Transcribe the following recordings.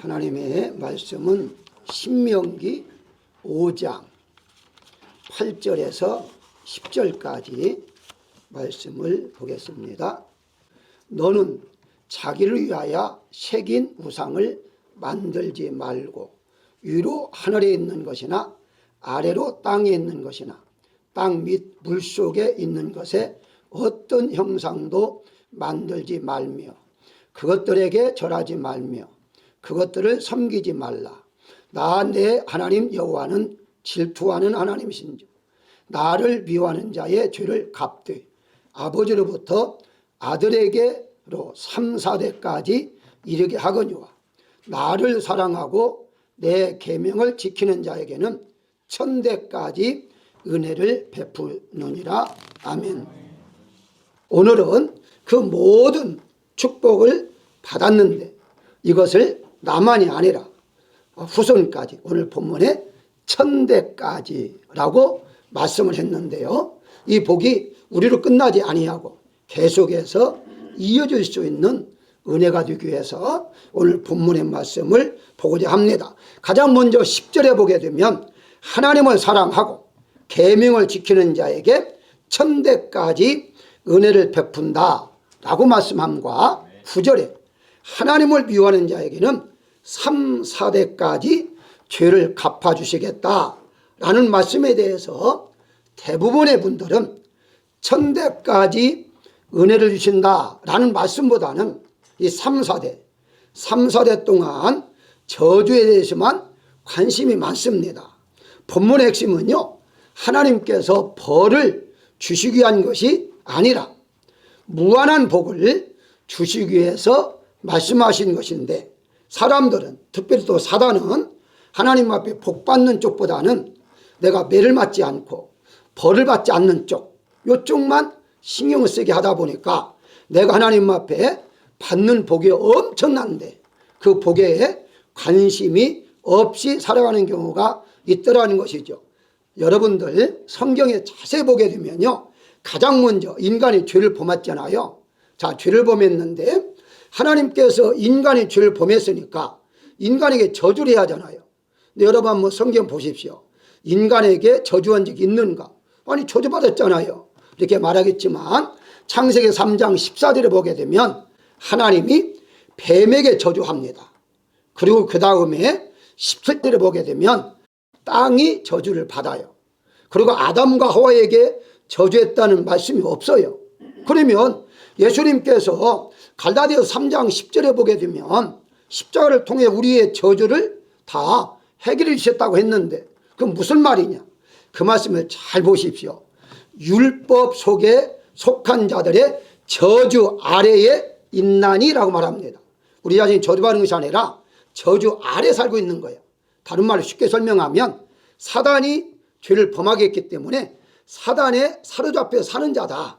하나님의 말씀은 신명기 5장 8절에서 10절까지 말씀을 보겠습니다. 너는 자기를 위하여 새긴 우상을 만들지 말고 위로 하늘에 있는 것이나 아래로 땅에 있는 것이나 땅 밑 물속에 있는 것에 어떤 형상도 만들지 말며 그것들에게 절하지 말며 그것들을 섬기지 말라. 나 내 하나님 여호와는 질투하는 하나님이신즉 나를 미워하는 자의 죄를 갚되 아버지로부터 아들에게로 3, 4대까지 이르게 하거니와 나를 사랑하고 내 계명을 지키는 자에게는 1000대까지 은혜를 베푸느니라. 아멘. 오늘은 그 모든 축복을 받았는데 이것을 나만이 아니라 후손까지, 오늘 본문에 1000대까지라고 말씀을 했는데요, 이 복이 우리로 끝나지 아니하고 계속해서 이어질 수 있는 은혜가 되기 위해서 오늘 본문의 말씀을 보고자 합니다. 가장 먼저 10절에 보게 되면 하나님을 사랑하고 계명을 지키는 자에게 1000대까지 은혜를 베푼다 라고 말씀함과 9절에 하나님을 미워하는 자에게는 3, 4대까지 죄를 갚아주시겠다 라는 말씀에 대해서 대부분의 분들은 1000대까지 은혜를 주신다 라는 말씀보다는 이 3, 4대 동안 저주에 대해서만 관심이 많습니다. 본문의 핵심은요, 하나님께서 벌을 주시기 위한 것이 아니라 무한한 복을 주시기 위해서 말씀하신 것인데, 사람들은, 특별히 또 사단은 하나님 앞에 복 받는 쪽보다는 내가 매를 맞지 않고 벌을 받지 않는 쪽, 이쪽만 신경을 쓰게 하다 보니까 내가 하나님 앞에 받는 복이 엄청난데 그 복에 관심이 없이 살아가는 경우가 있더라는 것이죠. 여러분들 성경에 자세히 보게 되면요, 가장 먼저 인간이 죄를 범했잖아요. 자, 죄를 범했는데 하나님께서 인간이 죄를 범했으니까 인간에게 저주를 해야 하잖아요. 근데 여러분 한번 성경 보십시오. 인간에게 저주한 적이 있는가? 아니, 저주받았잖아요. 이렇게 말하겠지만 창세기 3장 14절에 보게 되면 하나님이 뱀에게 저주합니다. 그리고 그 다음에 17절에 보게 되면 땅이 저주를 받아요. 그리고 아담과 하와에게 저주했다는 말씀이 없어요. 그러면 예수님께서 갈라디아 3장 10절에 보게 되면 십자가를 통해 우리의 저주를 다 해결해 주셨다고 했는데 그건 무슨 말이냐? 그 말씀을 잘 보십시오. 율법 속에 속한 자들의 저주 아래에 있나니라고 말합니다. 우리 자신이 저주받는 것이 아니라 저주 아래 살고 있는 거예요. 다른 말로 쉽게 설명하면 사단이 죄를 범하게 했기 때문에 사단에 사로잡혀 사는 자다.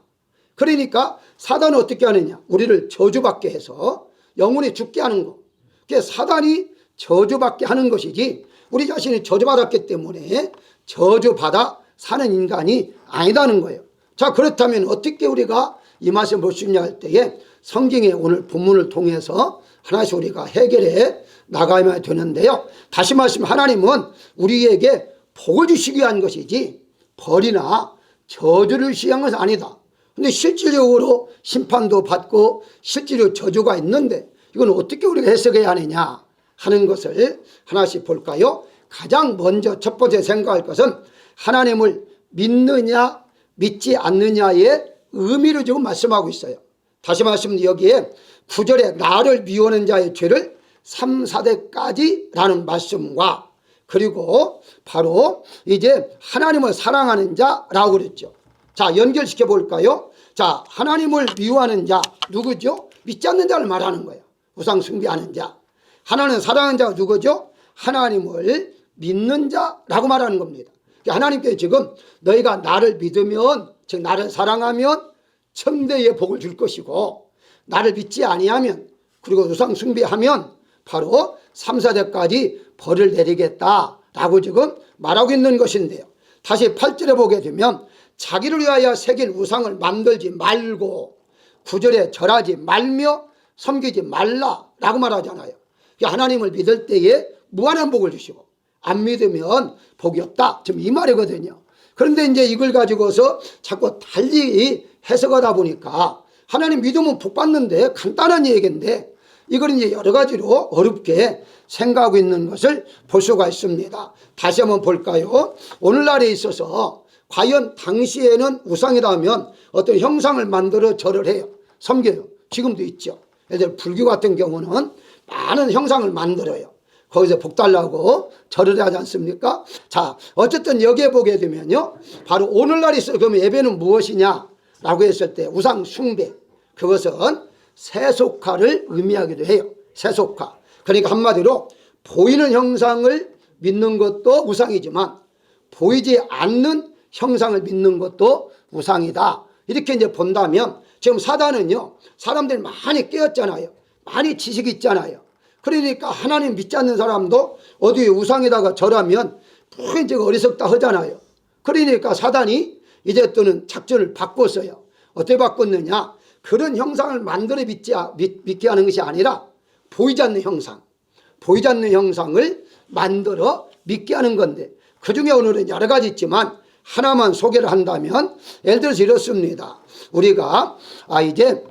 그러니까 사단은 어떻게 하느냐? 우리를 저주받게 해서 영혼이 죽게 하는 거. 그게 사단이 저주받게 하는 것이지 우리 자신이 저주받았기 때문에 저주받아 사는 인간이 아니다는 거예요. 자, 그렇다면 어떻게 우리가 이 말씀을 볼 수 있냐 할 때에 성경의 오늘 본문을 통해서 하나씩 우리가 해결해 나가야 되는데요. 다시 말씀, 하나님은 우리에게 복을 주시기 위한 것이지 벌이나 저주를 시한 것은 아니다. 근데 실질적으로 심판도 받고 실질적으로 저주가 있는데 이건 어떻게 우리가 해석해야 하느냐 하는 것을 하나씩 볼까요? 가장 먼저 첫 번째 생각할 것은 하나님을 믿느냐 믿지 않느냐의 의미를 지금 말씀하고 있어요. 다시 말씀, 여기에 9절에 나를 미워하는 자의 죄를 3, 4대까지 라는 말씀과 그리고 바로 이제 하나님을 사랑하는 자라고 그랬죠. 자, 연결시켜 볼까요? 자, 하나님을 미워하는 자 누구죠? 믿지 않는 자를 말하는 거예요. 우상 숭배하는 자. 하나님을 사랑하는 자가 누구죠? 하나님을 믿는 자라고 말하는 겁니다. 하나님께서 지금 너희가 나를 믿으면, 즉 나를 사랑하면 1000대의 복을 줄 것이고 나를 믿지 아니하면 그리고 우상 숭배하면 바로 3, 4대까지 벌을 내리겠다라고 지금 말하고 있는 것인데요. 다시 8절에 보게 되면 자기를 위하여 새긴 우상을 만들지 말고 9절에 절하지 말며 섬기지 말라라고 말하잖아요. 하나님을 믿을 때에 무한한 복을 주시고 안 믿으면 복이 없다. 지금 이 말이거든요. 그런데 이제 이걸 가지고서 자꾸 달리 해석하다 보니까 하나님 믿으면 복 받는데 간단한 얘기인데 이걸 이제 여러 가지로 어렵게 생각하고 있는 것을 볼 수가 있습니다. 다시 한번 볼까요? 오늘날에 있어서 과연 당시에는 우상이다 하면 어떤 형상을 만들어 절을 해요. 섬겨요. 지금도 있죠. 예를 들어 불교 같은 경우는 많은 형상을 만들어요. 거기서 복 달라고 절을 하지 않습니까? 자, 어쨌든 여기에 보게 되면요. 바로 오늘날 있어요. 그러면 예배는 무엇이냐라고 했을 때 우상 숭배. 그것은 세속화를 의미하기도 해요. 세속화. 그러니까 한마디로 보이는 형상을 믿는 것도 우상이지만 보이지 않는 형상을 믿는 것도 우상이다. 이렇게 이제 본다면 지금 사단은요. 사람들이 많이 깨었잖아요. 많이 지식이 있잖아요. 그러니까 하나님 믿지 않는 사람도 어디 우상에다가 절하면 이제 어리석다 하잖아요. 그러니까 사단이 이제 또는 작전을 바꿨어요. 어떻게 바꿨느냐? 그런 형상을 만들어 믿게 하는 것이 아니라 보이지 않는 형상, 보이지 않는 형상을 만들어 믿게 하는 건데 그중에 오늘은 여러 가지 있지만 하나만 소개를 한다면 예를 들어서 이렇습니다. 우리가 이제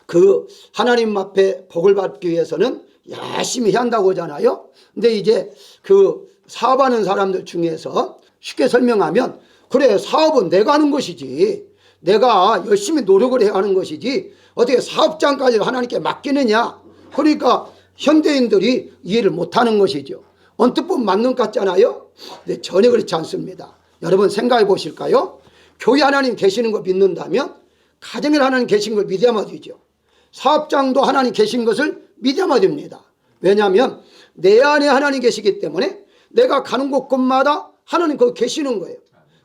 그 하나님 앞에 복을 받기 위해서는 열심히 해야 한다고 하잖아요. 근데 이제 그 사업하는 사람들 중에서 쉽게 설명하면 그래 사업은 내가 하는 것이지 내가 열심히 노력을 해야 하는 것이지 어떻게 사업장까지 하나님께 맡기느냐. 그러니까 현대인들이 이해를 못하는 것이죠. 언뜻 보면 맞는 것 같잖아요. 근데 전혀 그렇지 않습니다. 여러분 생각해 보실까요? 교회 하나님 계시는 거 믿는다면 가정에 하나님 계신 걸 믿어야만 되죠. 사업장도 하나님 계신 것을 믿어야만 됩니다. 왜냐하면 내 안에 하나님 계시기 때문에 내가 가는 곳곳마다 하나님 거기 계시는 거예요.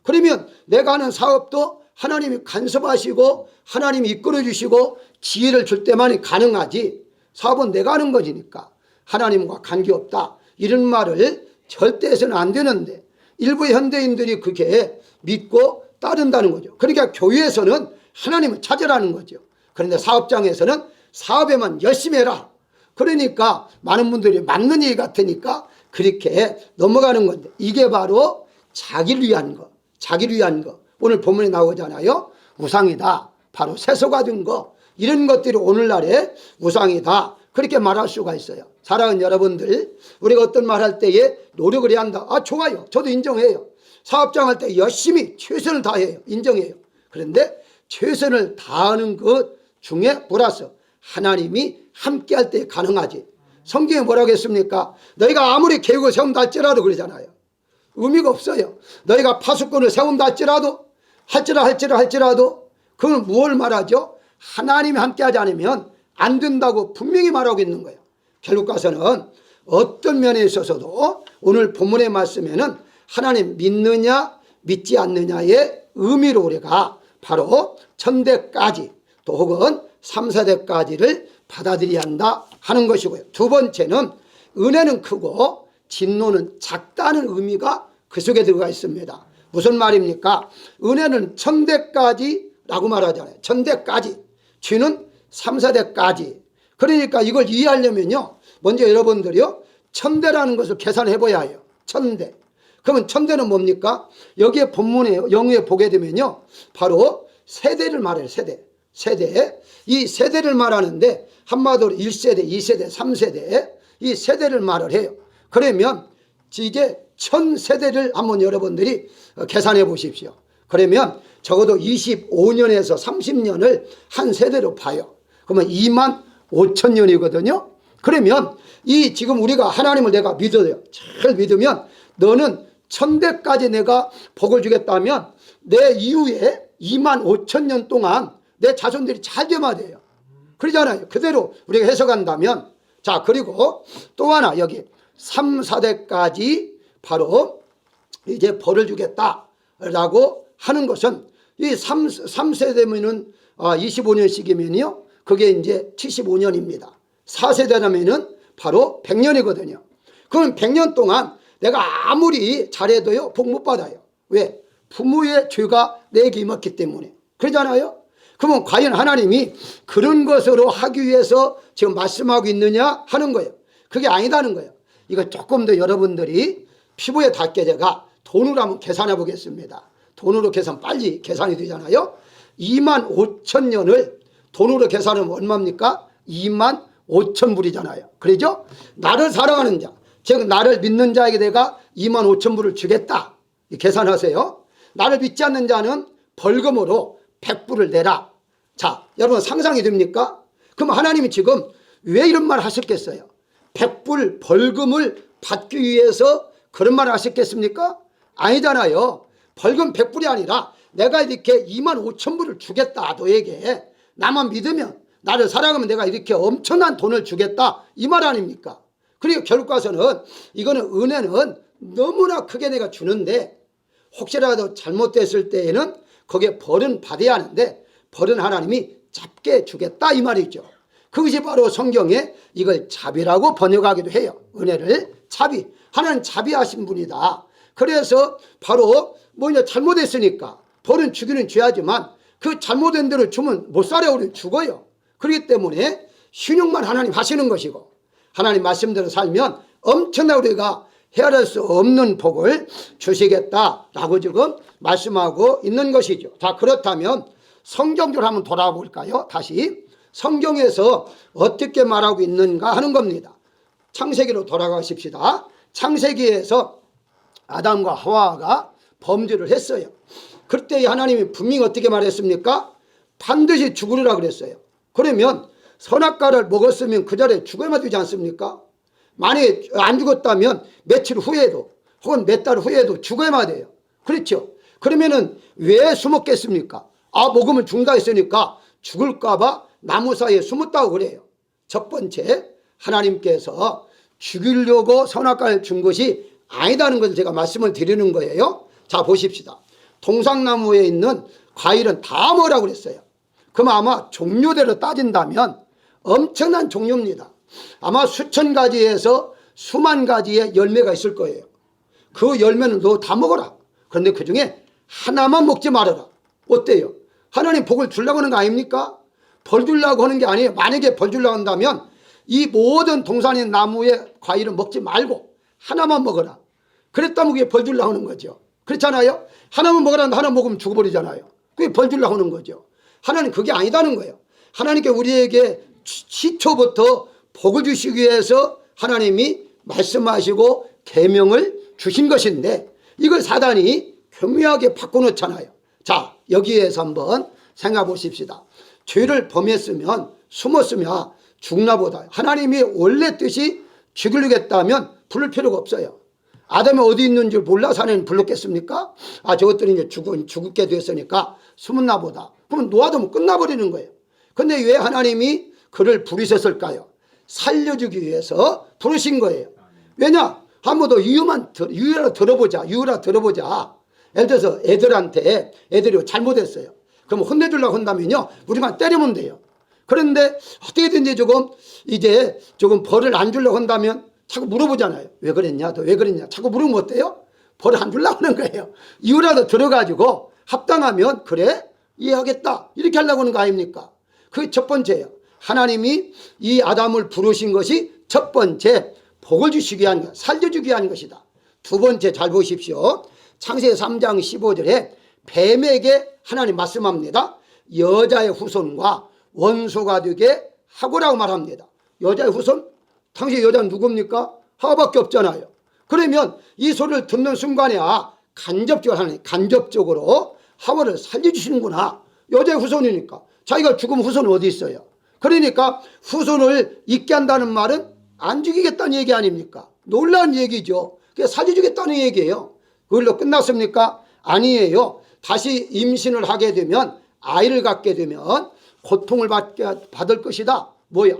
그러면 내가 하는 사업도 하나님이 간섭하시고 하나님이 이끌어 주시고 지혜를 줄 때만이 가능하지 사업은 내가 하는 것이니까 하나님과 관계없다. 이런 말을 절대 해서는 안 되는데 일부 현대인들이 그게 믿고 따른다는 거죠. 그러니까 교회에서는 하나님을 찾으라는 거죠. 그런데 사업장에서는 사업에만 열심히 해라. 그러니까 많은 분들이 맞는 얘기 같으니까 그렇게 넘어가는 건데 이게 바로 자기를 위한 거, 자기를 위한 거. 오늘 본문에 나오잖아요. 우상이다. 바로 세속화된 거. 이런 것들이 오늘날의 우상이다. 그렇게 말할 수가 있어요. 사랑하는 여러분들, 우리가 어떤 말 할 때에 노력을 해야 한다. 좋아요. 저도 인정해요. 사업장 할 때 열심히 최선을 다해요. 인정해요. 그런데 최선을 다하는 것 중에 플러스 하나님이 함께 할 때 가능하지. 성경에 뭐라고 했습니까? 너희가 아무리 계획을 세운다 할지라도 그러잖아요. 의미가 없어요. 너희가 파수꾼을 세운다 할지라도 그건 무엇을 말하죠? 하나님이 함께 하지 않으면 안 된다고 분명히 말하고 있는 거예요. 결국 가서는 어떤 면에 있어서도 오늘 본문의 말씀에는 하나님 믿느냐 믿지 않느냐의 의미로 우리가 바로 천대까지 또 혹은 3, 4대까지를 받아들여야 한다 하는 것이고요. 두 번째는 은혜는 크고 진노는 작다는 의미가 그 속에 들어가 있습니다. 무슨 말입니까? 은혜는 천대까지라고 말하잖아요. 천대까지. 죄는 3, 4대까지. 그러니까 이걸 이해하려면요. 먼저 여러분들이요. 천대라는 것을 계산해 봐야 해요. 천대. 그러면 천대는 뭡니까? 여기에 본문에 영어에 보게 되면요. 바로 세대를 말해요. 세대. 세대. 이 세대를 말하는데 한마디로 1세대, 2세대, 3세대 이 세대를 말을 해요. 그러면 이제 1000세대를 한번 여러분들이 계산해 보십시오. 그러면 적어도 25년에서 30년을 한 세대로 봐요. 그러면 2만 5천 년이거든요. 그러면 이 지금 우리가 하나님을 내가 믿어요. 잘 믿으면 너는 1000대까지 내가 복을 주겠다면 내 이후에 2만 5천 년 동안 내 자손들이 잘 되면 돼요. 그러잖아요. 그대로 우리가 해석한다면 자 그리고 또 하나 여기 3, 4대까지 바로 이제 벌을 주겠다라고 하는 것은 이 3세대면은 25년씩이면요. 그게 이제 75년입니다. 4세대라면은 바로 100년이거든요. 그럼 100년 동안 내가 아무리 잘해도요, 복 못 받아요. 왜? 부모의 죄가 내게 임했기 때문에. 그러잖아요? 그러면 과연 하나님이 그런 것으로 하기 위해서 지금 말씀하고 있느냐 하는 거예요. 그게 아니다는 거예요. 이거 조금 더 여러분들이 피부에 닿게 제가 돈으로 한번 계산해 보겠습니다. 돈으로 계산 빨리 계산이 되잖아요. 25,000년을 돈으로 계산하면 얼마입니까? 25,000불이잖아요. 그러죠? 나를 사랑하는 자, 즉 나를 믿는 자에게 내가 25,000불을 주겠다. 계산하세요. 나를 믿지 않는 자는 벌금으로 100불을 내라. 자, 여러분 상상이 됩니까? 그럼 하나님이 지금 왜 이런 말 하셨겠어요? 100불 벌금을 받기 위해서 그런 말을 하셨겠습니까? 아니잖아요. 벌금 100불이 아니라 내가 이렇게 25,000불을 주겠다. 너에게 나만 믿으면, 나를 사랑하면 내가 이렇게 엄청난 돈을 주겠다. 이 말 아닙니까? 그리고 결국 가서는 이거는 은혜는 너무나 크게 내가 주는데 혹시라도 잘못됐을 때에는 거기에 벌은 받아야 하는데 벌은 하나님이 작게 주겠다 이 말이죠. 그것이 바로 성경에 이걸 자비라고 번역하기도 해요. 은혜를 자비. 하나님 자비하신 분이다. 그래서 바로 이제 잘못했으니까 벌은 주기는 줘야지만 그 잘못된 대로 주면 못 살아요. 우리는 죽어요. 그렇기 때문에 신용만 하나님 하시는 것이고 하나님 말씀대로 살면 엄청나 우리가 헤아릴 수 없는 복을 주시겠다라고 지금 말씀하고 있는 것이죠. 자, 그렇다면 성경적으로 한번 돌아와 볼까요? 다시 성경에서 어떻게 말하고 있는가 하는 겁니다. 창세기로 돌아가십시다. 창세기에서 아담과 하와가 범죄를 했어요. 그때 하나님이 분명히 어떻게 말했습니까? 반드시 죽으리라 그랬어요. 그러면 선악과를 먹었으면 그 자리에 죽어야만 되지 않습니까? 만약에 안 죽었다면 며칠 후에도 혹은 몇 달 후에도 죽어야만 돼요. 그렇죠? 그러면은 왜 숨었겠습니까? 먹으면 죽는다 했으니까 죽을까봐 나무 사이에 숨었다고 그래요. 첫 번째, 하나님께서 죽이려고 선악과를 준 것이 아니다는 것을 제가 말씀을 드리는 거예요. 자, 보십시다. 동상나무에 있는 과일은 다 뭐라고 그랬어요? 그럼 아마 종류대로 따진다면 엄청난 종류입니다. 아마 수천 가지에서 수만 가지의 열매가 있을 거예요. 그 열매는 너 다 먹어라. 그런데 그 중에 하나만 먹지 말아라. 어때요? 하나님 복을 주려고 하는 거 아닙니까? 벌 주려고 하는 게 아니에요. 만약에 벌 주려고 한다면 이 모든 동산의 나무의 과일은 먹지 말고 하나만 먹어라. 그랬다면 그게 벌 주려고 하는 거죠. 그렇잖아요? 하나만 먹으라는데 하나 먹으면 죽어버리잖아요. 그게 벌 주려고 하는 거죠. 하나님 그게 아니다는 거예요. 하나님께 우리에게 시초부터 복을 주시기 위해서 하나님이 말씀하시고 계명을 주신 것인데 이걸 사단이 교묘하게 바꿔놓잖아요. 자, 여기에서 한번 생각해 보십시다. 죄를 범했으면 숨었으면 죽나 보다. 하나님이 원래 뜻이 죽이려겠다면 부를 필요가 없어요. 아담이 어디 있는 줄 몰라서 하나님 불렀겠습니까? 저것들이 이제 죽게 됐으니까 숨었나 보다. 그러면 놓아두면 끝나버리는 거예요. 근데 왜 하나님이 그를 부르셨을까요? 살려주기 위해서 부르신 거예요. 왜냐? 한번 더 이유라 들어보자. 예를 들어서 애들이 잘못했어요. 그럼 혼내주려고 한다면요, 우리만 때리면 돼요. 그런데 어떻게든지 조금 벌을 안 주려고 한다면 자꾸 물어보잖아요. 왜 그랬냐? 너 왜 그랬냐? 자꾸 물으면 어때요? 벌을 안 주려고 하는 거예요. 이유라도 들어가지고 합당하면 그래? 이해하겠다. 이렇게 하려고 하는 거 아닙니까? 그게 첫 번째예요. 하나님이 이 아담을 부르신 것이 첫 번째 복을 주시기 위한 것, 살려주기 위한 것이다. 두 번째 잘 보십시오. 창세기 3장 15절에 뱀에게 하나님 말씀합니다. 여자의 후손과 원수가 되게 하고라고 말합니다. 여자의 후손? 당시 여자는 누굽니까? 하와밖에 없잖아요. 그러면 이 소리를 듣는 순간에 간접적으로 하나님 간접적으로 하와를 살려주시는구나. 여자의 후손이니까. 자기가 죽으면 후손은 어디 있어요? 그러니까 후손을 있게 한다는 말은 안 죽이겠다는 얘기 아닙니까? 놀라운 얘기죠. 그게 살려주겠다는 얘기예요. 그걸로 끝났습니까? 아니에요. 다시 임신을 하게 되면 아이를 갖게 되면 고통을 받을 것이다.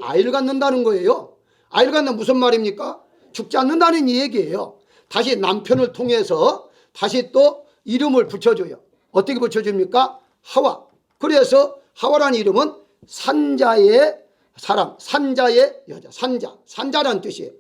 아이를 갖는다는 거예요. 아이를 갖는 무슨 말입니까? 죽지 않는다는 얘기예요. 다시 남편을 통해서 다시 또 이름을 붙여줘요. 어떻게 붙여줍니까? 하와. 그래서 하와라는 이름은 산자의 사람, 산자의 여자, 산자라는 뜻이에요.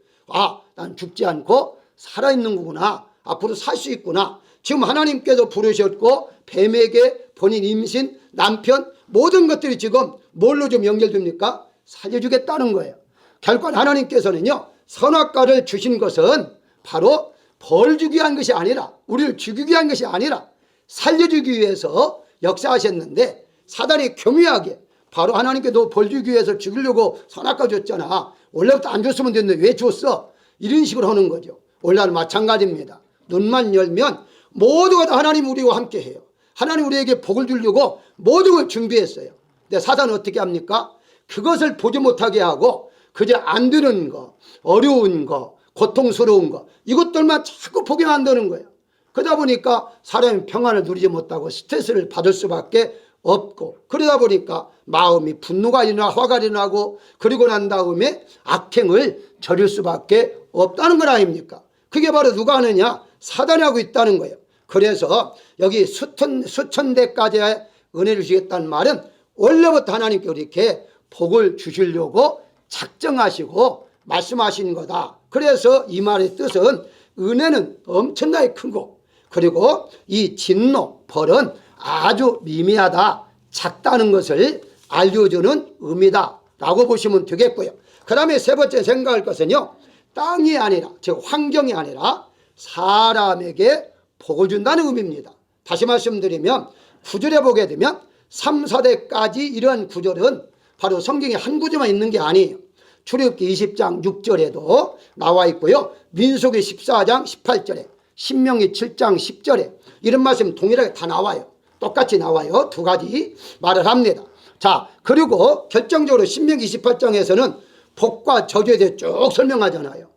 난 죽지 않고 살아있는 거구나. 앞으로 살 수 있구나. 지금 하나님께서 부르셨고 뱀에게 본인 임신, 남편 모든 것들이 지금 뭘로 좀 연결됩니까? 살려주겠다는 거예요. 결국 하나님께서는요, 선악과를 주신 것은 바로 벌 주기 위한 것이 아니라, 우리를 죽이기 위한 것이 아니라 살려주기 위해서 역사하셨는데, 사단이 교묘하게 바로 하나님께 너 벌 주기 위해서 죽이려고 선악과 줬잖아, 원래부터 안 줬으면 됐는데 왜 줬어? 이런 식으로 하는 거죠. 오늘날 마찬가지입니다. 눈만 열면 모두가 다 하나님 우리와 함께 해요. 하나님 우리에게 복을 주려고 모든 걸 준비했어요. 근데 사단은 어떻게 합니까? 그것을 보지 못하게 하고 그저 안 되는 거, 어려운 거, 고통스러운 거, 이것들만 자꾸 보게 만드는 거예요. 그러다 보니까 사람이 평안을 누리지 못하고 스트레스를 받을 수밖에 없고, 그러다 보니까 마음이 분노가 일어나 화가 일어나고, 그리고 난 다음에 악행을 저릴 수밖에 없다는 건 아닙니까? 그게 바로 누가 하느냐? 사단이 하고 있다는 거예요. 그래서 여기 수천 대까지의 은혜를 주겠다는 말은 원래부터 하나님께 이렇게 복을 주시려고 작정하시고 말씀하신 거다. 그래서 이 말의 뜻은 은혜는 엄청나게 크고, 그리고 이 진노, 벌은 아주 미미하다, 작다는 것을 알려주는 의미다 라고 보시면 되겠고요. 그 다음에 세 번째 생각할 것은요, 땅이 아니라, 즉 환경이 아니라 사람에게 복을 준다는 의미입니다. 다시 말씀드리면, 구절에 보게 되면 3, 4대까지 이러한 구절은 바로 성경에 한 구절만 있는 게 아니에요. 출애굽기 20장 6절에도 나와 있고요, 민수기 14장 18절에, 신명기 7장 10절에 이런 말씀 동일하게 다 나와요. 똑같이 나와요. 두 가지 말을 합니다. 자, 그리고 결정적으로 신명기 28장에서는 복과 저주에 대해 쭉 설명하잖아요.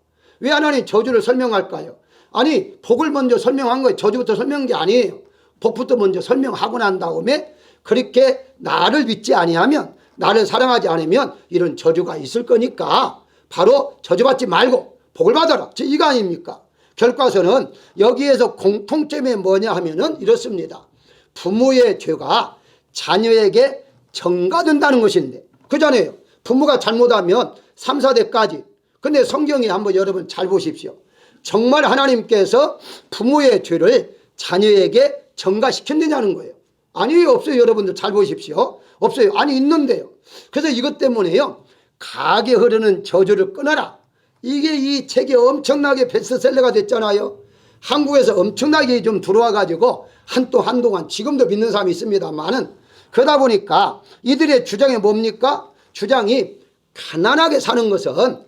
왜 하나님 저주를 설명할까요? 아니, 복을 먼저 설명한 거예요. 저주부터 설명한 게 아니에요. 복부터 먼저 설명하고 난 다음에 그렇게 나를 믿지 아니하면, 나를 사랑하지 않으면 이런 저주가 있을 거니까 바로 저주받지 말고 복을 받아라, 이거 아닙니까? 결과서는 여기에서 공통점이 뭐냐 하면은 이렇습니다. 부모의 죄가 자녀에게 전가된다는 것인데, 그잖아요. 부모가 잘못하면 3, 4대까지. 근데 성경에 한번 여러분 잘 보십시오. 정말 하나님께서 부모의 죄를 자녀에게 전가시켰느냐는 거예요. 아니에요. 없어요. 여러분들 잘 보십시오. 없어요. 아니, 있는데요. 그래서 이것 때문에요, 가게 흐르는 저주를 끊어라, 이게 이 책이 엄청나게 베스트셀러가 됐잖아요. 한국에서 엄청나게 좀 들어와 가지고 한동안 지금도 믿는 사람이 있습니다만은, 그러다 보니까 이들의 주장이 뭡니까? 주장이 가난하게 사는 것은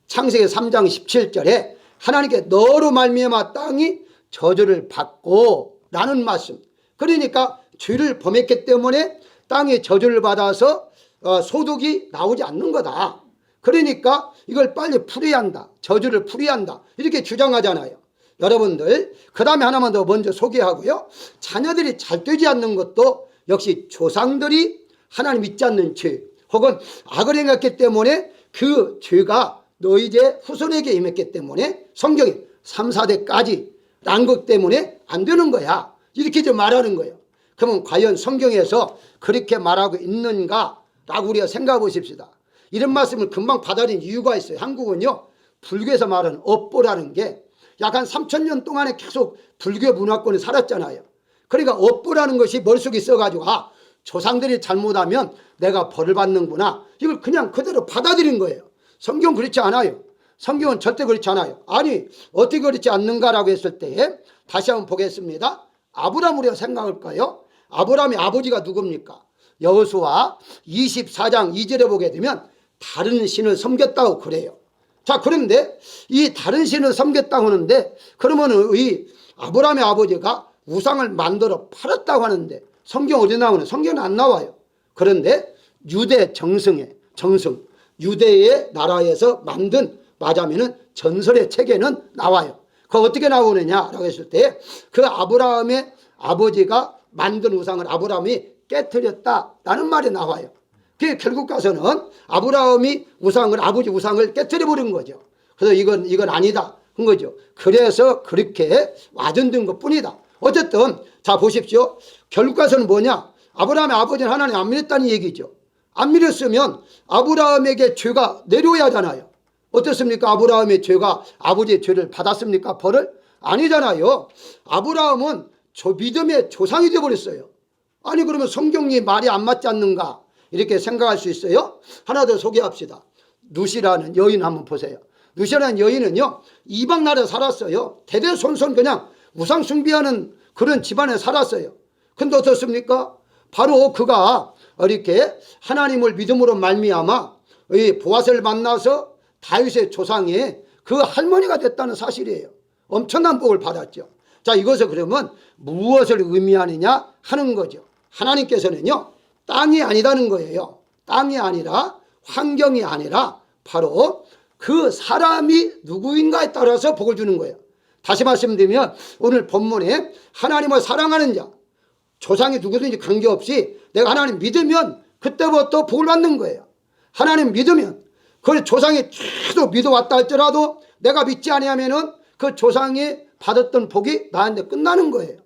창세기 3장 17절에 하나님께 너로 말미암아 땅이 저주를 받고 라는 말씀. 그러니까 죄를 범했기 때문에 땅이 저주를 받아서 소득이 나오지 않는 거다. 그러니까 이걸 빨리 풀어야 한다, 저주를 풀어야 한다, 이렇게 주장하잖아요. 여러분들, 그 다음에 하나만 더 먼저 소개하고요, 자녀들이 잘 되지 않는 것도 역시 조상들이 하나님 믿지 않는 죄 혹은 악을 행했기 때문에 그 죄가 너희 제 후손에게 임했기 때문에 성경에 3, 4대까지 란 것 때문에 안 되는 거야, 이렇게 좀 말하는 거예요. 그러면 과연 성경에서 그렇게 말하고 있는가 라고 우리가 생각해 보십시다. 이런 말씀을 금방 받아들인 이유가 있어요. 한국은요, 불교에서 말하는 업보라는 게 약 한 3,000년 동안에 계속 불교 문화권에 살았잖아요. 그러니까 업보라는 것이 머릿속에 있어가지고, 아, 조상들이 잘못하면 내가 벌을 받는구나, 이걸 그냥 그대로 받아들인 거예요. 성경은 그렇지 않아요. 성경은 절대 그렇지 않아요. 아니, 어떻게 그렇지 않는가라고 했을 때 다시 한번 보겠습니다. 아브라함 우리가 생각할까요? 아브라함의 아버지가 누굽니까? 여호수아 24장 2절에 보게 되면 다른 신을 섬겼다고 그래요. 자, 그런데 이 다른 신을 섬겼다고 하는데, 그러면 이 아브라함의 아버지가 우상을 만들어 팔았다고 하는데 성경 어디 나오는? 성경은 안 나와요. 그런데 유대 정승, 유대의 나라에서 만든, 맞으면은 전설의 책에는 나와요. 그거 어떻게 나오느냐라고 했을 때, 그 아브라함의 아버지가 만든 우상을 아브라함이 깨뜨렸다라는 말이 나와요. 그게 결국 가서는 아브라함이 아버지 우상을 깨뜨려 버린 거죠. 그래서 이건 아니다 한 거죠. 그래서 그렇게 와전된 것 뿐이다. 어쨌든 자 보십시오. 결국 가서는 뭐냐? 아브라함의 아버지는 하나님 안 믿었다는 얘기죠. 안 믿었으면 아브라함에게 죄가 내려와야 하잖아요. 어떻습니까? 아브라함의 죄가 아버지의 죄를 받았습니까? 벌을? 아니잖아요. 아브라함은 믿음의 조상이 되어버렸어요. 아니, 그러면 성경이 말이 안 맞지 않는가, 이렇게 생각할 수 있어요. 하나 더 소개합시다. 누시라는 여인 한번 보세요. 누시라는 여인은요, 이방 나라에 살았어요. 대대손손 그냥 우상 숭배하는 그런 집안에 살았어요. 근데 어떻습니까? 바로 그가 이렇게 하나님을 믿음으로 말미암아 이 보아스를 만나서 다윗의 조상이 그 할머니가 됐다는 사실이에요. 엄청난 복을 받았죠. 자, 이것을 그러면 무엇을 의미하느냐 하는 거죠. 하나님께서는요, 땅이 아니다는 거예요. 땅이 아니라, 환경이 아니라 바로 그 사람이 누구인가에 따라서 복을 주는 거예요. 다시 말씀드리면 오늘 본문에 하나님을 사랑하는 자, 조상이 누구든지 관계없이 내가 하나님 믿으면 그때부터 복을 받는 거예요. 하나님 믿으면 그 조상이 계속 믿어왔다 할지라도 내가 믿지 아니하면은 그 조상이 받았던 복이 나한테 끝나는 거예요.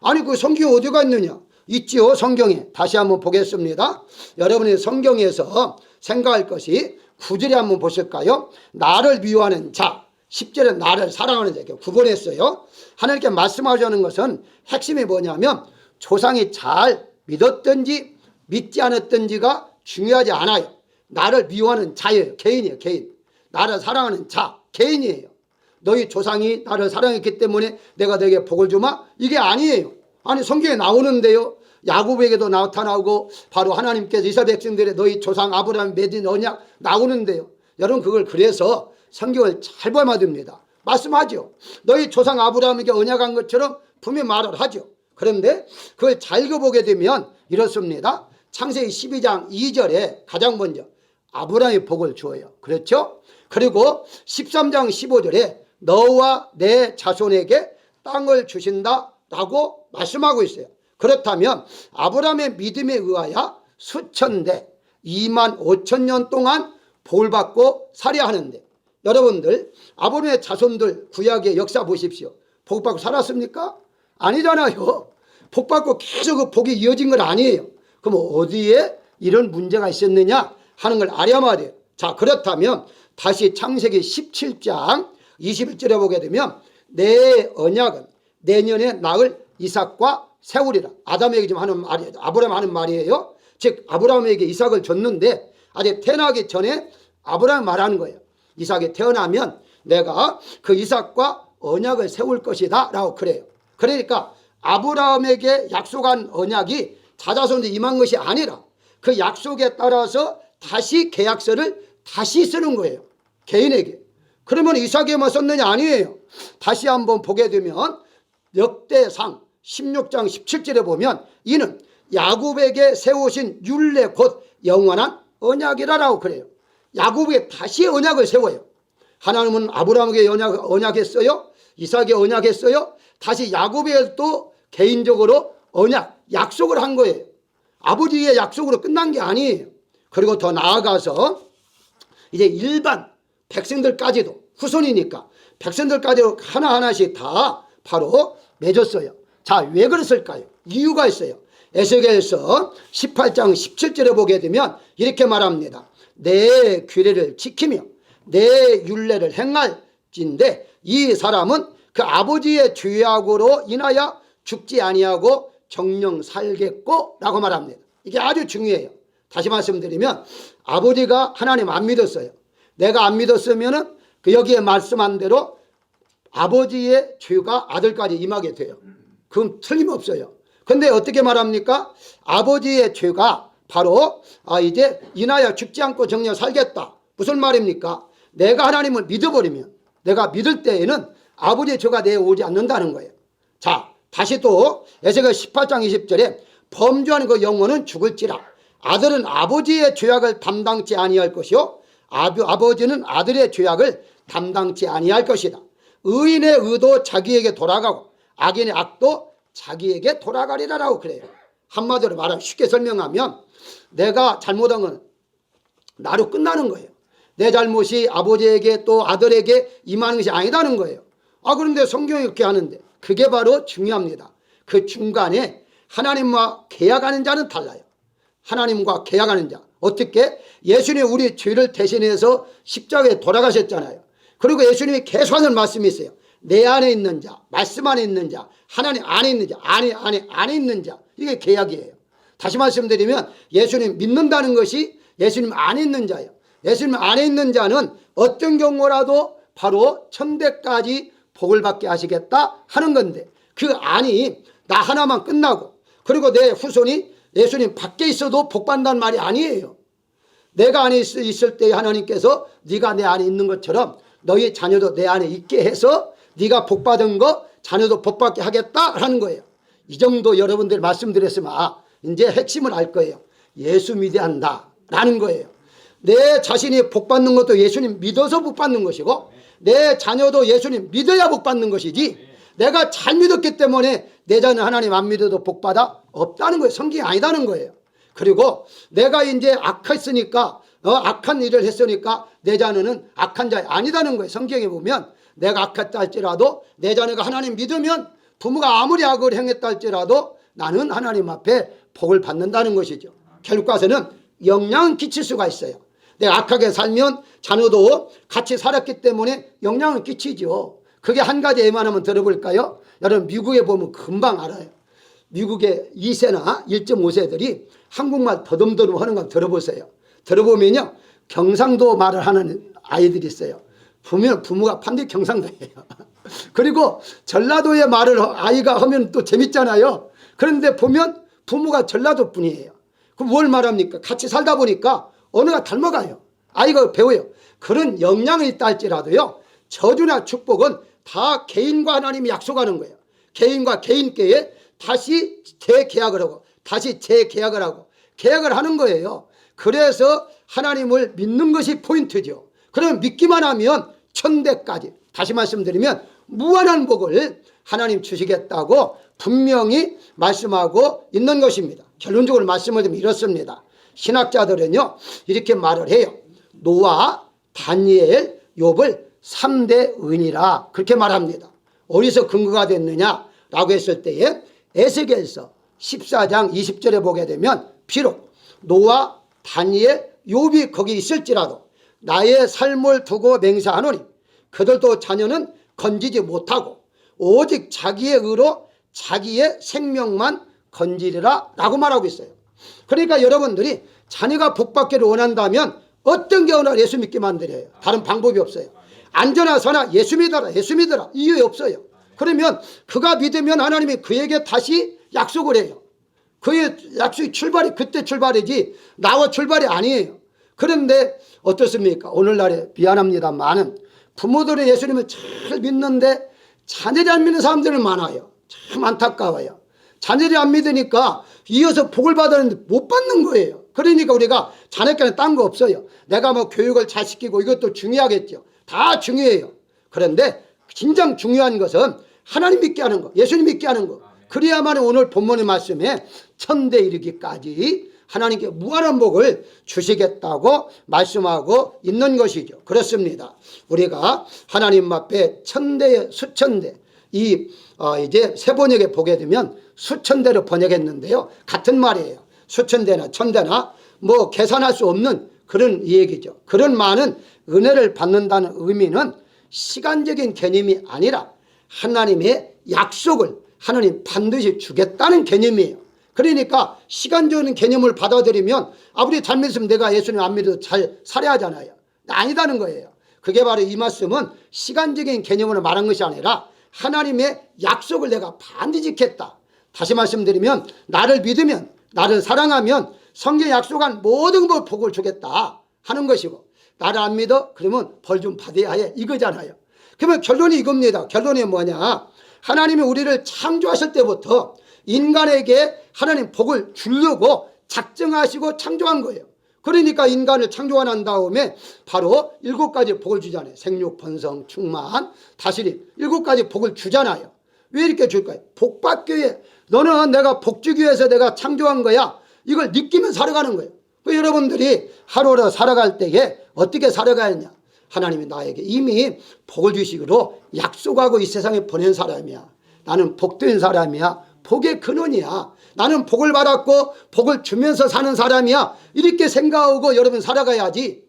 아니 그 성경에 어디가 있느냐? 있지요, 성경에. 다시 한번 보겠습니다. 여러분이 성경에서 생각할 것이 9절에 한번 보실까요? 나를 미워하는 자, 10절에 나를 사랑하는 자, 이렇게 구분했어요. 하나님께 말씀하자는 것은 핵심이 뭐냐면 조상이 잘 믿었든지 믿지 않았든지가 중요하지 않아요. 나를 미워하는 자예요. 개인이에요. 개인. 나를 사랑하는 자, 개인이에요. 너희 조상이 나를 사랑했기 때문에 내가 너에게 복을 주마? 이게 아니에요. 아니 성경에 나오는데요. 야곱에게도 나타나고 바로 하나님께서 이스라엘 백성들의 너희 조상 아브라함이 맺은 언약 나오는데요. 여러분 그걸 그래서 성경을 잘 봐야 됩니다. 말씀하죠. 너희 조상 아브라함에게 언약한 것처럼 분명히 말을 하죠. 그런데 그걸 잘 읽어보게 되면 이렇습니다. 창세기 12장 2절에 가장 먼저 아브라함의 복을 주어요. 그렇죠? 그리고 13장 15절에 너와 내 자손에게 땅을 주신다라고 말씀하고 있어요. 그렇다면 아브라함의 믿음에 의하여 수천대 2만 5천 년 동안 복을 받고 살아야 하는데 여러분들 아브라함의 자손들 구약의 역사 보십시오. 복 받고 살았습니까? 아니잖아요. 복 받고 계속 그 복이 이어진 건 아니에요. 그럼 어디에 이런 문제가 있었느냐 하는 걸 알아야 말이에요. 자, 그렇다면 다시 창세기 17장 21절에 보게 되면 내 언약은 내년에 낳을 이삭과 세우리라. 아담에게 지금 하는 말이에요. 아브라함 하는 말이에요. 즉 아브라함에게 이삭을 줬는데 아직 태어나기 전에 아브라함 말하는 거예요. 이삭이 태어나면 내가 그 이삭과 언약을 세울 것이다 라고 그래요. 그러니까 아브라함에게 약속한 언약이 자자손에 임한 것이 아니라 그 약속에 따라서 다시 계약서를 다시 쓰는 거예요. 개인에게. 그러면 이삭에만 썼느냐? 아니에요. 다시 한번 보게 되면 역대상 16장 17절에 보면 이는 야곱에게 세우신 율례 곧 영원한 언약이라고 그래요. 야곱에게 다시 언약을 세워요. 하나님은 아브라함에게 언약했어요. 이삭에게 언약했어요. 다시 야곱에게 또 개인적으로 언약, 약속을 한 거예요. 아버지의 약속으로 끝난 게 아니에요. 그리고 더 나아가서 이제 일반 백성들까지도 후손이니까 백성들까지도 하나하나씩 다 바로 맺었어요. 자, 왜 그랬을까요? 이유가 있어요. 에스겔서 18장 17절에 보게 되면 이렇게 말합니다. 내 규례를 지키며 내 율례를 행할진대 이 사람은 그 아버지의 죄악으로 인하여 죽지 아니하고 정령 살겠고 라고 말합니다. 이게 아주 중요해요. 다시 말씀드리면 아버지가 하나님 안 믿었어요. 내가 안 믿었으면 그 여기에 말씀한 대로 아버지의 죄가 아들까지 임하게 돼요. 그건 틀림없어요. 근데 어떻게 말합니까? 아버지의 죄가 바로 이제 인하여 죽지 않고 정령 살겠다. 무슨 말입니까? 내가 하나님을 믿어버리면 내가 믿을 때에는 아버지의 죄가 내에 오지 않는다는 거예요. 자, 다시 또 에스겔 18장 20절에 범죄하는 그 영혼은 죽을지라 아들은 아버지의 죄악을 담당치 아니할 것이요 아버지는 아들의 죄악을 담당치 아니할 것이다. 의인의 의도 자기에게 돌아가고 악인의 악도 자기에게 돌아가리라라고 그래요. 한마디로 말하면 쉽게 설명하면 내가 잘못한 건 나로 끝나는 거예요. 내 잘못이 아버지에게 또 아들에게 임하는 것이 아니다는 거예요. 그런데 성경이 이렇게 하는데 그게 바로 중요합니다. 그 중간에 하나님과 계약하는 자는 달라요. 하나님과 계약하는 자. 어떻게? 예수님이 우리 죄를 대신해서 십자가에 돌아가셨잖아요. 그리고 예수님이 계속 하는 말씀이 있어요. 내 안에 있는 자, 말씀 안에 있는 자, 하나님 안에 있는 자, 안에 있는 자. 이게 계약이에요. 다시 말씀드리면 예수님 믿는다는 것이 예수님 안에 있는 자예요. 예수님 안에 있는 자는 어떤 경우라도 바로 천대까지 복을 받게 하시겠다 하는 건데, 그 안이 나 하나만 끝나고 그리고 내 후손이 예수님 밖에 있어도 복 받는다는 말이 아니에요. 내가 안에 있을 때 하나님께서 네가 내 안에 있는 것처럼 너희 자녀도 내 안에 있게 해서 네가 복 받은 거 자녀도 복 받게 하겠다라는 거예요. 이 정도 여러분들 말씀드렸으면 이제 핵심을 알 거예요. 예수 믿어야 한다라는 거예요. 내 자신이 복 받는 것도 예수님 믿어서 복 받는 것이고, 내 자녀도 예수님 믿어야 복 받는 것이지, 내가 잘 믿었기 때문에 내 자녀 하나님 안 믿어도 복 받아? 없다는 거예요. 성경이 아니다는 거예요. 그리고 내가 이제 악했으니까 악한 일을 했으니까 내 자녀는 악한 자가 아니다는 거예요. 성경에 보면 내가 악했다 할지라도 내 자녀가 하나님 믿으면 부모가 아무리 악을 행했다 할지라도 나는 하나님 앞에 복을 받는다는 것이죠. 결국 가서는 영향은 끼칠 수가 있어요. 내가 악하게 살면 자녀도 같이 살았기 때문에 영향을 끼치죠. 그게 한 가지 예만하면 들어볼까요? 여러분 미국에 보면 금방 알아요. 미국의 2세나 1.5세들이 한국말 더듬더듬 하는 거 들어보세요. 들어보면요, 경상도 말을 하는 아이들이 있어요. 보면 부모가 반드시 경상도예요. 그리고 전라도의 말을 아이가 하면 또 재밌잖아요. 그런데 보면 부모가 전라도 분이에요. 그럼 뭘 말합니까? 같이 살다 보니까 언어가 닮아가요. 아이가 배워요. 그런 영향이 있다 할지라도요, 저주나 축복은 다 개인과 하나님이 약속하는 거예요. 개인과 개인께에 다시 재계약을 하고 다시 재계약을 하고 계약을 하는 거예요. 그래서 하나님을 믿는 것이 포인트죠. 그럼 믿기만 하면 천대까지, 다시 말씀드리면 무한한 복을 하나님 주시겠다고 분명히 말씀하고 있는 것입니다. 결론적으로 말씀을 드리면 이렇습니다. 신학자들은요 이렇게 말을 해요. 노아, 다니엘, 욥을 3대 의인이라 그렇게 말합니다. 어디서 근거가 됐느냐라고 했을 때에 에스겔서 14장 20절에 보게 되면 비록 노아, 다니엘, 욥이 거기 있을지라도 나의 삶을 두고 맹세하노니 그들도 자녀는 건지지 못하고 오직 자기의 의로 자기의 생명만 건지리라 라고 말하고 있어요. 그러니까 여러분들이 자녀가 복받기를 원한다면 어떤 경우나 예수 믿게 만들어요. 다른 방법이 없어요. 안전하 사나 예수 믿어라, 예수 믿어라, 이유 없어요. 그러면 그가 믿으면 하나님이 그에게 다시 약속을 해요. 그의 약속이 출발이 그때 출발이지 나와 출발이 아니에요. 그런데 어떻습니까? 오늘날에 미안합니다만은 부모들은 예수님을 잘 믿는데 자녀를 안 믿는 사람들은 많아요. 참 안타까워요. 자녀를 안 믿으니까 이어서 복을 받았는데 못 받는 거예요. 그러니까 우리가 자녀께는 딴 거 없어요. 내가 뭐 교육을 잘 시키고 이것도 중요하겠죠. 다 중요해요. 그런데 진정 중요한 것은 하나님 믿게 하는 거, 예수님 믿게 하는 거. 그래야만 오늘 본문의 말씀에 천대 이르기까지 하나님께 무한한 복을 주시겠다고 말씀하고 있는 것이죠. 그렇습니다. 우리가 하나님 앞에 천대, 수천대, 이제 세 번역에 보게 되면 수천대로 번역했는데요. 같은 말이에요. 수천대나 천대나 뭐 계산할 수 없는 그런 얘기죠. 그런 많은 은혜를 받는다는 의미는 시간적인 개념이 아니라 하나님의 약속을 하나님 반드시 주겠다는 개념이에요. 그러니까 시간적인 개념을 받아들이면 아무리 잘 믿으면 내가 예수님 안 믿어도 잘 살아야 하잖아요. 아니다는 거예요. 그게 바로 이 말씀은 시간적인 개념으로 말한 것이 아니라 하나님의 약속을 내가 반드시 지켰다. 다시 말씀드리면 나를 믿으면, 나를 사랑하면 성경에 약속한 모든 걸 복을 주겠다 하는 것이고, 나를 안 믿어? 그러면 벌 좀 받아야 해, 이거잖아요. 그러면 결론이 이겁니다. 결론이 뭐냐? 하나님이 우리를 창조하실 때부터 인간에게 하나님 복을 주려고 작정하시고 창조한 거예요. 그러니까 인간을 창조한 다음에 바로 7가지 복을 주잖아요. 생육, 번성, 충만, 다스림, 7가지 복을 주잖아요. 왜 이렇게 줄까요? 복 받기 위해. 너는 내가 복 주기 위해서 내가 창조한 거야. 이걸 느끼면 살아가는 거예요. 여러분들이 하루를 살아갈 때에 어떻게 살아가느냐? 하나님이 나에게 이미 복을 주시기로 약속하고 이 세상에 보낸 사람이야. 나는 복된 사람이야. 복의 근원이야. 나는 복을 받았고 복을 주면서 사는 사람이야. 이렇게 생각하고 여러분 살아가야지.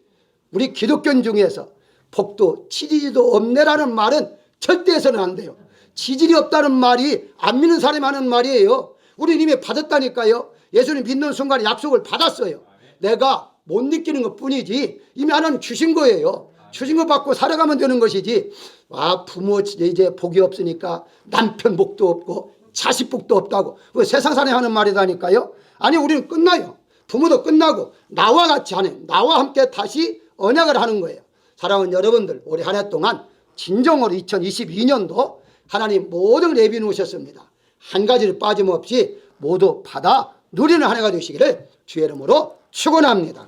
우리 기독교 중에서 복도 치질이도 없네라는 말은 절대 해서는 안 돼요. 치질이 없다는 말이 안 믿는 사람이 하는 말이에요. 우리 이미 받았다니까요. 예수님 믿는 순간에 약속을 받았어요. 내가 못 느끼는 것 뿐이지 이미 하나님 주신 거예요. 주신 거 받고 살아가면 되는 것이지. 부모 이제 복이 없으니까 남편 복도 없고 자식 복도 없다고 세상 사람이 하는 말이다니까요. 아니, 우리는 끝나요. 부모도 끝나고 나와 같이 하는, 나와 함께 다시 언약을 하는 거예요. 사랑하는 여러분들, 올해 한 해 동안 진정으로 2022년도 하나님 모든 걸 내비 놓으셨습니다. 한 가지를 빠짐없이 모두 받아 누리는 한 해가 되시기를 주의 이름으로 축원합니다.